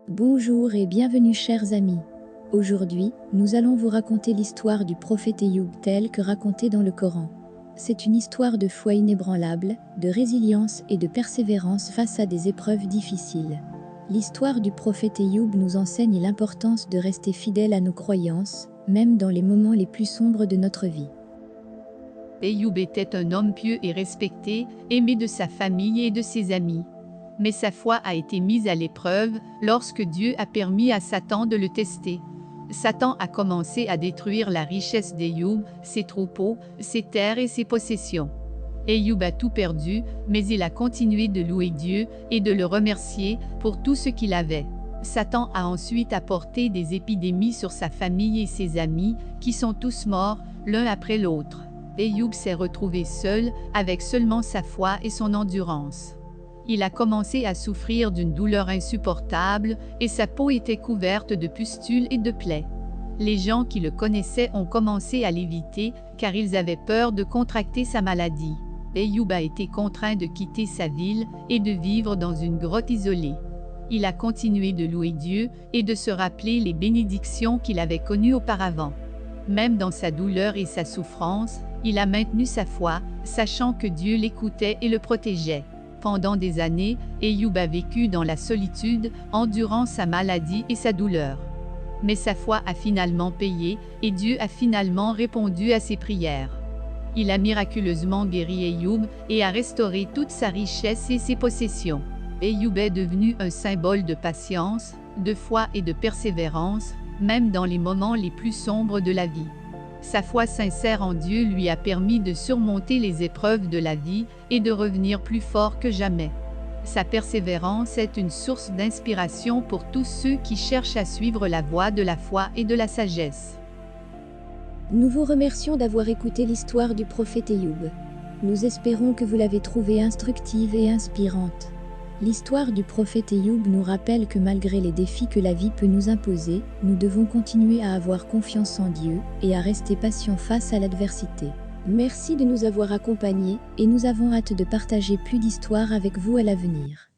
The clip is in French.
Bonjour et bienvenue chers amis. Aujourd'hui, nous allons vous raconter l'histoire du prophète Ayoub telle que racontée dans le Coran. C'est une histoire de foi inébranlable, de résilience et de persévérance face à des épreuves difficiles. L'histoire du prophète Ayoub nous enseigne l'importance de rester fidèle à nos croyances, même dans les moments les plus sombres de notre vie. Ayoub était un homme pieux et respecté, aimé de sa famille et de ses amis. Mais sa foi a été mise à l'épreuve lorsque Dieu a permis à Satan de le tester. Satan a commencé à détruire la richesse d'Ayoub, ses troupeaux, ses terres et ses possessions. Ayoub a tout perdu, mais il a continué de louer Dieu et de le remercier pour tout ce qu'il avait. Satan a ensuite apporté des épidémies sur sa famille et ses amis, qui sont tous morts, l'un après l'autre. Ayoub s'est retrouvé seul, avec seulement sa foi et son endurance. Il a commencé à souffrir d'une douleur insupportable, et sa peau était couverte de pustules et de plaies. Les gens qui le connaissaient ont commencé à l'éviter, car ils avaient peur de contracter sa maladie. Ayoub a été contraint de quitter sa ville et de vivre dans une grotte isolée. Il a continué de louer Dieu et de se rappeler les bénédictions qu'il avait connues auparavant. Même dans sa douleur et sa souffrance, il a maintenu sa foi, sachant que Dieu l'écoutait et le protégeait. Pendant des années, Ayoub a vécu dans la solitude, endurant sa maladie et sa douleur. Mais sa foi a finalement payé, et Dieu a finalement répondu à ses prières. Il a miraculeusement guéri Ayoub et a restauré toute sa richesse et ses possessions. Ayoub est devenu un symbole de patience, de foi et de persévérance, même dans les moments les plus sombres de la vie. Sa foi sincère en Dieu lui a permis de surmonter les épreuves de la vie et de revenir plus fort que jamais. Sa persévérance est une source d'inspiration pour tous ceux qui cherchent à suivre la voie de la foi et de la sagesse. Nous vous remercions d'avoir écouté l'histoire du prophète Ayoub. Nous espérons que vous l'avez trouvée instructive et inspirante. L'histoire du prophète Ayoub nous rappelle que malgré les défis que la vie peut nous imposer, nous devons continuer à avoir confiance en Dieu et à rester patients face à l'adversité. Merci de nous avoir accompagnés et nous avons hâte de partager plus d'histoires avec vous à l'avenir.